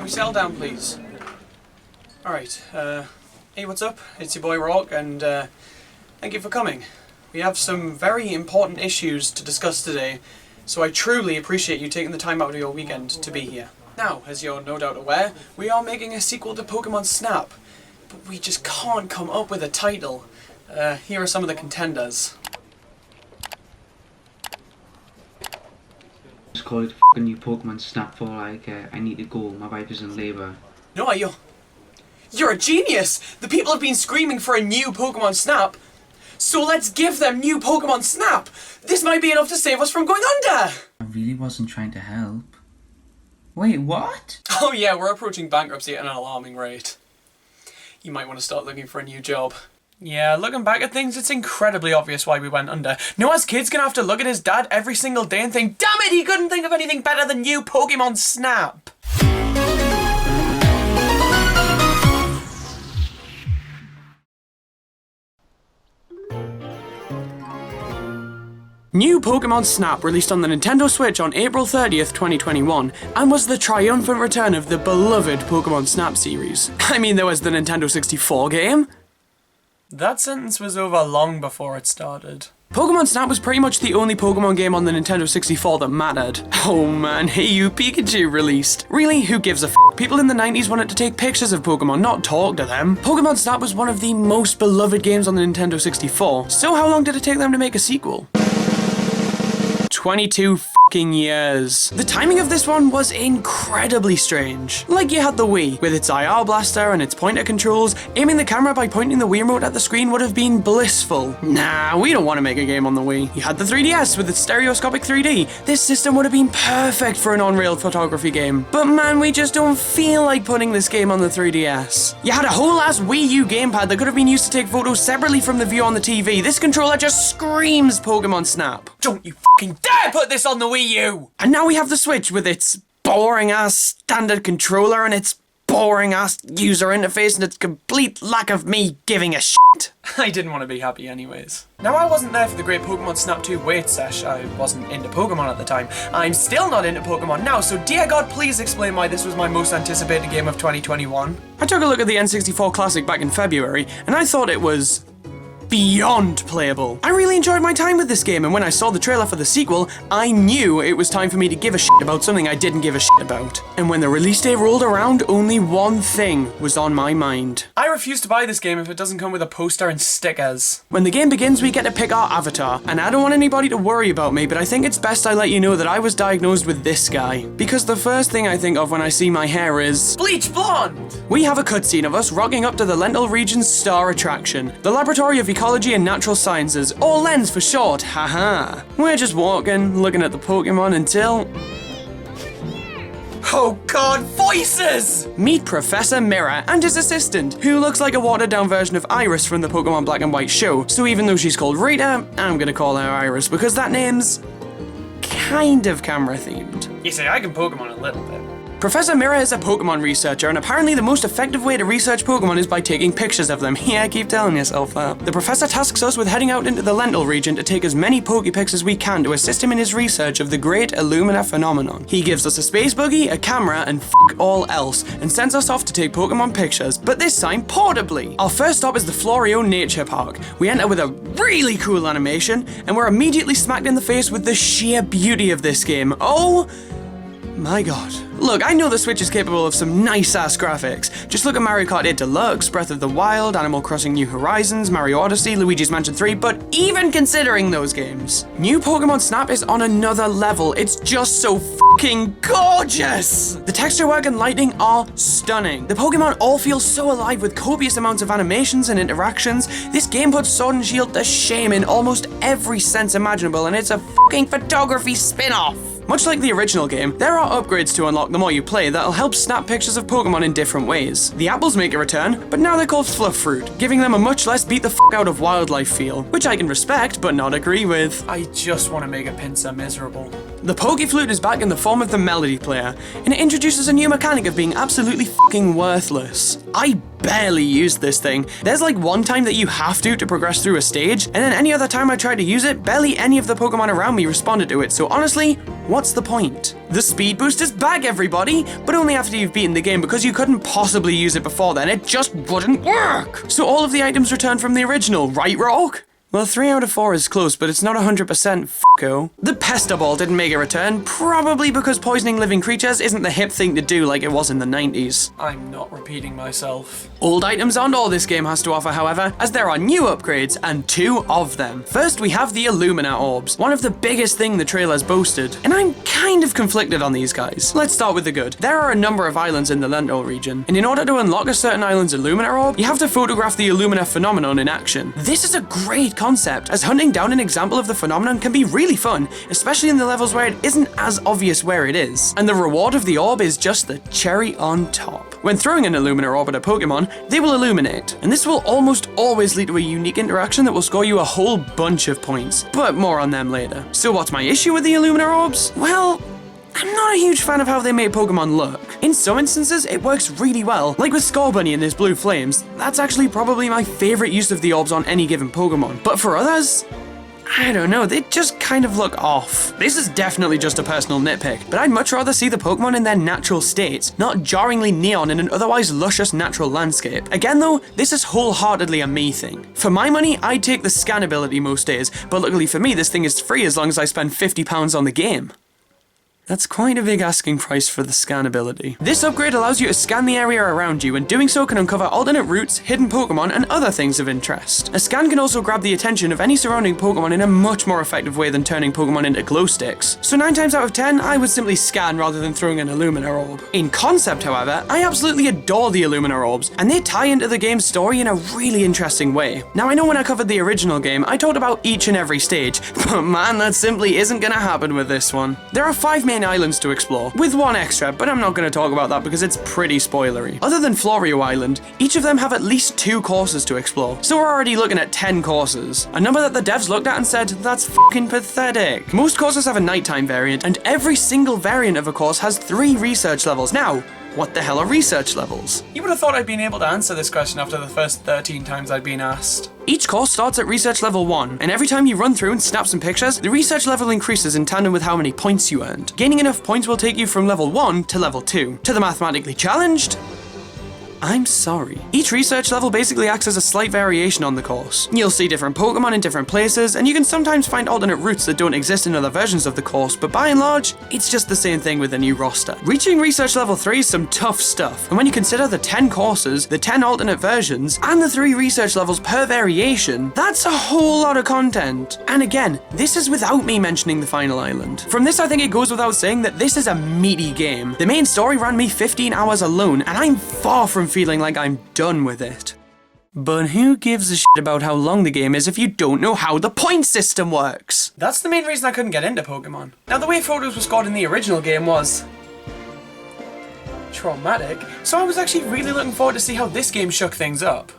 we settle down, please? Alright, hey, what's up? It's your boy Rawk, and thank you for coming. We have some very important issues to discuss today, so I truly appreciate you taking the time out of your weekend to be here. Now, as you're no doubt aware, we are making a sequel to Pokemon Snap, but we just can't come up with a title. Here are some of the contenders. Just call it f***ing new Pokemon Snap for like, I need to go, my wife is in labour. No, you're a genius! The people have been screaming for a new Pokemon Snap, so let's give them new Pokemon Snap! This might be enough to save us from going under! I really wasn't trying to help. Wait, what? Oh yeah, we're approaching bankruptcy at an alarming rate. You might want to start looking for a new job. Yeah, looking back at things, it's incredibly obvious why we went under. Noah's kid's gonna have to look at his dad every single day and think, damn it, he couldn't think of anything better than new Pokemon Snap! New Pokemon Snap released on the Nintendo Switch on April 30th, 2021, and was the triumphant return of the beloved Pokemon Snap series. I mean, there was the Nintendo 64 game. That sentence was over long before it started. Pokemon Snap was pretty much the only Pokemon game on the Nintendo 64 that mattered. Oh man, Hey You Pikachu released. Really, who gives a f***? People in the 90s wanted to take pictures of Pokemon, not talk to them. Pokemon Snap was one of the most beloved games on the Nintendo 64. So how long did it take them to make a sequel? 22 fucking years. The timing of this one was incredibly strange. Like you had the Wii, with its IR blaster and its pointer controls, aiming the camera by pointing the Wii remote at the screen would have been blissful. Nah, we don't want to make a game on the Wii. You had the 3DS with its stereoscopic 3D. This system would have been perfect for an on-rail photography game. But man, we just don't feel like putting this game on the 3DS. You had a whole ass Wii U gamepad that could have been used to take photos separately from the view on the TV. This controller just screams Pokemon Snap. Don't you fucking dare put this on the Wii U! And now we have the Switch with its boring ass standard controller and its boring ass user interface and its complete lack of me giving a shit. I didn't want to be happy anyways. Now I wasn't there for the great Pokemon Snap 2 wait sesh. I wasn't into Pokemon at the time. I'm still not into Pokemon now, so dear God, please explain why this was my most anticipated game of 2021. I took a look at the N64 Classic back in February, and I thought it was beyond playable. I really enjoyed my time with this game, and when I saw the trailer for the sequel, I knew it was time for me to give a shit about something I didn't give a shit about. And when the release date rolled around, only one thing was on my mind. I refuse to buy this game if it doesn't come with a poster and stickers. When the game begins, we get to pick our avatar, and I don't want anybody to worry about me, but I think it's best I let you know that I was diagnosed with this guy. Because the first thing I think of when I see my hair is bleach blonde! We have a cutscene of us rocking up to the Lentil region's star attraction, the Laboratory of Ecology and Natural Sciences, or LENS for short, haha. We're just walking, looking at the Pokemon until... oh god, voices! Meet Professor Mirror and his assistant, who looks like a watered-down version of Iris from the Pokemon Black and White show, so even though she's called Rita, I'm gonna call her Iris because that name's kind of camera-themed. You see, I can Pokemon a little bit. Professor Mirror is a Pokemon researcher, and apparently the most effective way to research Pokemon is by taking pictures of them. Yeah, keep telling yourself that. The professor tasks us with heading out into the Lentil region to take as many Pokepics as we can to assist him in his research of the great Illumina phenomenon. He gives us a space buggy, a camera, and f*** all else, and sends us off to take Pokemon pictures, but this time portably. Our first stop is the Florio Nature Park. We enter with a really cool animation, and we're immediately smacked in the face with the sheer beauty of this game. Oh my god. Look, I know the Switch is capable of some nice-ass graphics. Just look at Mario Kart 8 Deluxe, Breath of the Wild, Animal Crossing New Horizons, Mario Odyssey, Luigi's Mansion 3, but even considering those games, new Pokemon Snap is on another level. It's just so fucking gorgeous! The texture work and lighting are stunning. The Pokemon all feel so alive with copious amounts of animations and interactions. This game puts Sword and Shield to shame in almost every sense imaginable, and it's a fucking photography spin-off. Much like the original game, there are upgrades to unlock the more you play that'll help snap pictures of Pokemon in different ways. The apples make a return, but now they're called Fluff Fruit, giving them a much less beat the f*** out of wildlife feel, which I can respect but not agree with. I just want to make a Pinsir miserable. The Pokeflute is back in the form of the Melody Player, and it introduces a new mechanic of being absolutely fucking worthless. I barely used this thing. There's like one time that you have to progress through a stage, and then any other time I tried to use it, barely any of the Pokemon around me responded to it, so honestly, what's the point? The speed boost is back, everybody, but only after you've beaten the game because you couldn't possibly use it before then. It just wouldn't work. So all of the items returned from the original, right, Rawk? Well, 3 out of 4 is close, but it's not 100% f***o. The pester ball didn't make a return, probably because poisoning living creatures isn't the hip thing to do like it was in the 90s. I'm not repeating myself. Old items aren't all this game has to offer, however, as there are new upgrades, and 2 of them. First, we have the Illumina Orbs, one of the biggest thing the trailers boasted, and I'm kind of conflicted on these guys. Let's start with the good. There are a number of islands in the Lento region, and in order to unlock a certain island's Illumina Orb, you have to photograph the Illumina phenomenon in action. This is a great concept, as hunting down an example of the phenomenon can be really fun, especially in the levels where it isn't as obvious where it is. And the reward of the orb is just the cherry on top. When throwing an Illumina Orb at a Pokemon, they will illuminate, and this will almost always lead to a unique interaction that will score you a whole bunch of points, but more on them later. So what's my issue with the Illumina Orbs? Well, I'm not a huge fan of how they made Pokemon look. In some instances, it works really well, like with Scorbunny and his blue flames. That's actually probably my favorite use of the orbs on any given Pokemon. But for others, I don't know, they just kind of look off. This is definitely just a personal nitpick, but I'd much rather see the Pokemon in their natural states, not jarringly neon in an otherwise luscious natural landscape. Again though, this is wholeheartedly a me thing. For my money, I'd take the scan ability most days, but luckily for me, this thing is free as long as I spend £50 on the game. That's quite a big asking price for the scan ability. This upgrade allows you to scan the area around you, and doing so can uncover alternate routes, hidden Pokemon, and other things of interest. A scan can also grab the attention of any surrounding Pokemon in a much more effective way than turning Pokemon into glow sticks. So 9 times out of 10, I would simply scan rather than throwing an Illumina Orb. In concept, however, I absolutely adore the Illumina Orbs, and they tie into the game's story in a really interesting way. Now I know when I covered the original game, I talked about each and every stage, but man, that simply isn't gonna happen with this one. There are 5 main islands to explore, with 1 extra, but I'm not going to talk about that because it's pretty spoilery. Other than Florio Island, each of them have at least 2 courses to explore, so we're already looking at 10 courses. A number that the devs looked at and said, that's fucking pathetic. Most courses have a nighttime variant, and every single variant of a course has 3 research levels. Now, what the hell are research levels? You would have thought I'd been able to answer this question after the first 13 times I'd been asked. Each course starts at research level 1, and every time you run through and snap some pictures, the research level increases in tandem with how many points you earned. Gaining enough points will take you from level 1 to level 2. To the mathematically challenged, I'm sorry. Each research level basically acts as a slight variation on the course. You'll see different Pokemon in different places, and you can sometimes find alternate routes that don't exist in other versions of the course, but by and large, it's just the same thing with a new roster. Reaching research level 3 is some tough stuff, and when you consider the 10 courses, the 10 alternate versions, and the 3 research levels per variation, that's a whole lot of content. And again, this is without me mentioning the final island. From this, I think it goes without saying that this is a meaty game. The main story ran me 15 hours alone, and I'm far from feeling like I'm done with it. But who gives a shit about how long the game is if you don't know how the point system works? That's the main reason I couldn't get into Pokemon. Now, the way photos were scored in the original game was traumatic, so I was actually really looking forward to see how this game shook things up.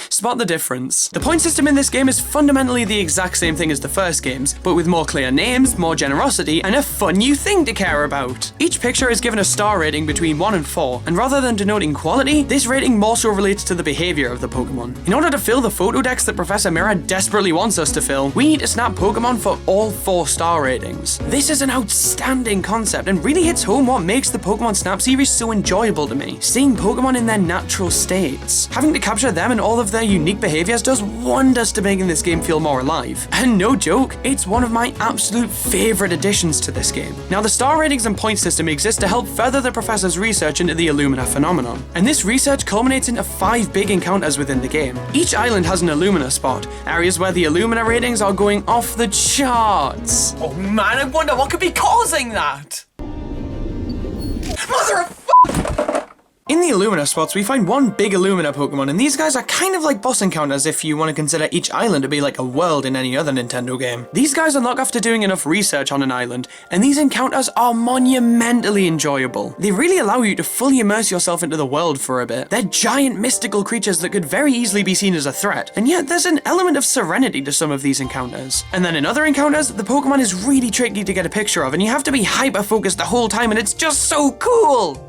Spot the difference. The point system in this game is fundamentally the exact same thing as the first games, but with more clear names, more generosity, and a fun new thing to care about. Each picture is given a star rating between 1 and 4, and rather than denoting quality, this rating more so relates to the behavior of the Pokemon. In order to fill the photo decks that Professor Mirror desperately wants us to fill, we need to snap Pokemon for all 4 star ratings. This is an outstanding concept and really hits home what makes the Pokemon Snap series so enjoyable to me. Seeing Pokemon in their natural states. Having to capture them and all of their unique behaviors does wonders to making this game feel more alive. And no joke, it's one of my absolute favorite additions to this game. Now, the star ratings and point system exist to help further the professor's research into the Illumina phenomenon. And this research culminates into 5 big encounters within the game. Each island has an Illumina spot, areas where the Illumina ratings are going off the charts. Oh man, I wonder what could be causing that? Mother of In the Illumina spots, we find 1 big Illumina Pokemon, and these guys are kind of like boss encounters if you want to consider each island to be like a world in any other Nintendo game. These guys unlock after doing enough research on an island, and these encounters are monumentally enjoyable. They really allow you to fully immerse yourself into the world for a bit. They're giant mystical creatures that could very easily be seen as a threat, and yet there's an element of serenity to some of these encounters. And then in other encounters, the Pokemon is really tricky to get a picture of, and you have to be hyper-focused the whole time, and it's just so cool!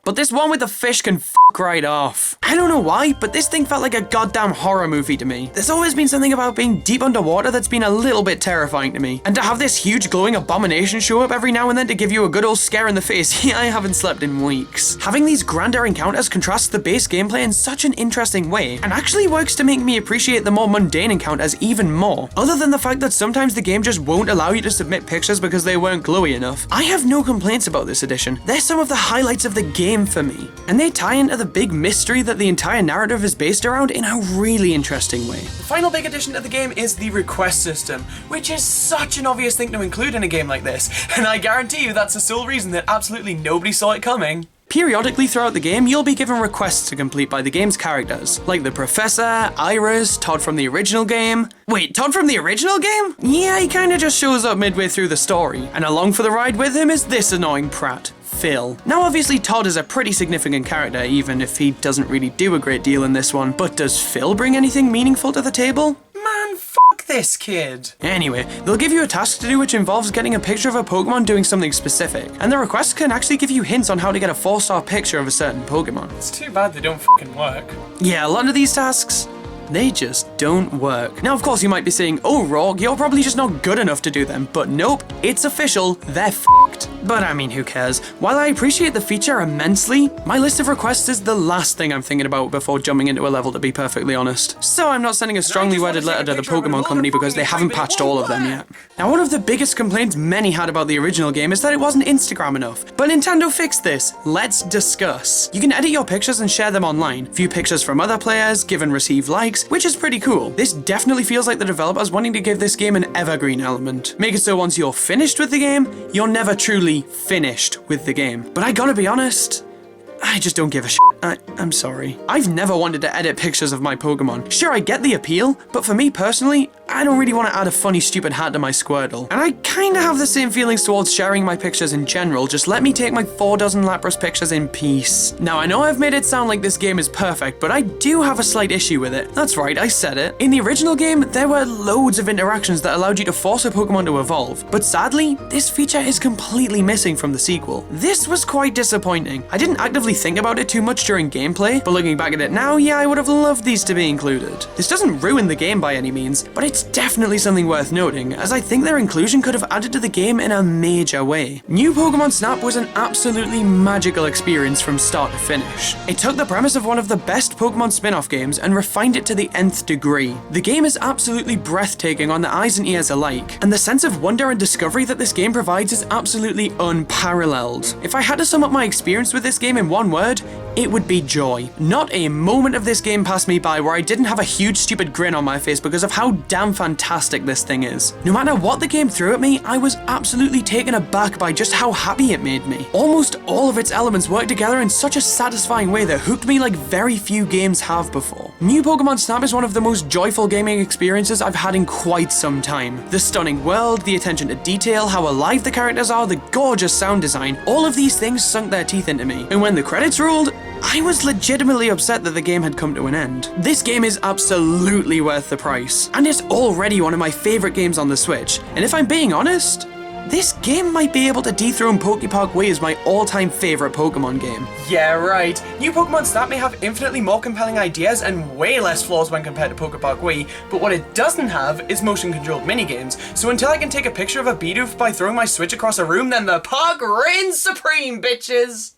But this one with the fish can right off. I don't know why, but this thing felt like a goddamn horror movie to me. There's always been something about being deep underwater that's been a little bit terrifying to me. And to have this huge glowing abomination show up every now and then to give you a good old scare in the face, yeah, I haven't slept in weeks. Having these grander encounters contrasts the base gameplay in such an interesting way, and actually works to make me appreciate the more mundane encounters even more. Other than the fact that sometimes the game just won't allow you to submit pictures because they weren't glowy enough, I have no complaints about this edition. They're some of the highlights of the game for me, and they tie into the big mystery that the entire narrative is based around in a really interesting way. The final big addition to the game is the request system, which is such an obvious thing to include in a game like this, and I guarantee you that's the sole reason that absolutely nobody saw it coming. Periodically throughout the game, you'll be given requests to complete by the game's characters, like the Professor, Iris, Todd from the original game. Wait, Todd from the original game? Yeah, he kinda just shows up midway through the story, and along for the ride with him is this annoying prat, Phil. Now obviously Todd is a pretty significant character, even if he doesn't really do a great deal in this one, but does Phil bring anything meaningful to the table? Man, fuck this kid. Anyway, they'll give you a task to do which involves getting a picture of a Pokemon doing something specific, and the requests can actually give you hints on how to get a 4-star picture of a certain Pokemon. It's too bad they don't fucking work. Yeah, a lot of these tasks, they just don't work. Now, of course, you might be saying, oh, Rawk, you're probably just not good enough to do them, but nope, it's official, they're fucked. But I mean, who cares? While I appreciate the feature immensely, my list of requests is the last thing I'm thinking about before jumping into a level, to be perfectly honest. So I'm not sending a strongly worded letter to the Pokemon Company because they haven't patched all of them yet. Now, one of the biggest complaints many had about the original game is that it wasn't Instagram enough, but Nintendo fixed this. Let's discuss. You can edit your pictures and share them online, view pictures from other players, give and receive likes, which is pretty cool. This definitely feels like the developers wanting to give this game an evergreen element. Make it so once you're finished with the game, you're never truly finished with the game. But I gotta be honest, I just don't give a shit. I'm sorry. I've never wanted to edit pictures of my Pokemon. Sure, I get the appeal, but for me personally, I don't really want to add a funny stupid hat to my Squirtle. And I kinda have the same feelings towards sharing my pictures in general, just let me take my 4 dozen Lapras pictures in peace. Now I know I've made it sound like this game is perfect, but I do have a slight issue with it. That's right, I said it. In the original game, there were loads of interactions that allowed you to force a Pokemon to evolve, but sadly, this feature is completely missing from the sequel. This was quite disappointing. I didn't actively think about it too much during gameplay, but looking back at it now, yeah, I would have loved these to be included. This doesn't ruin the game by any means, but it's definitely something worth noting, as I think their inclusion could have added to the game in a major way. New Pokemon Snap was an absolutely magical experience from start to finish. It took the premise of one of the best Pokemon spin-off games and refined it to the nth degree. The game is absolutely breathtaking on the eyes and ears alike, and the sense of wonder and discovery that this game provides is absolutely unparalleled. If I had to sum up my experience with this game in one word, it would be joy. Not a moment of this game passed me by where I didn't have a huge stupid grin on my face because of how damn fantastic this thing is. No matter what the game threw at me, I was absolutely taken aback by just how happy it made me. Almost all of its elements work together in such a satisfying way that hooked me like very few games have before. New Pokemon Snap is one of the most joyful gaming experiences I've had in quite some time. The stunning world, the attention to detail, how alive the characters are, the gorgeous sound design, all of these things sunk their teeth into me. And when the credits rolled, I was legitimately upset that the game had come to an end. This game is absolutely worth the price, and it's already one of my favorite games on the Switch, and if I'm being honest, this game might be able to dethrone Pokepark as my all-time favorite Pokemon game. Yeah, right. New Pokemon Snap may have infinitely more compelling ideas and way less flaws when compared to Pokepark, but what it doesn't have is motion-controlled minigames, so until I can take a picture of a Bidoof by throwing my Switch across a room, then the park reigns supreme, bitches!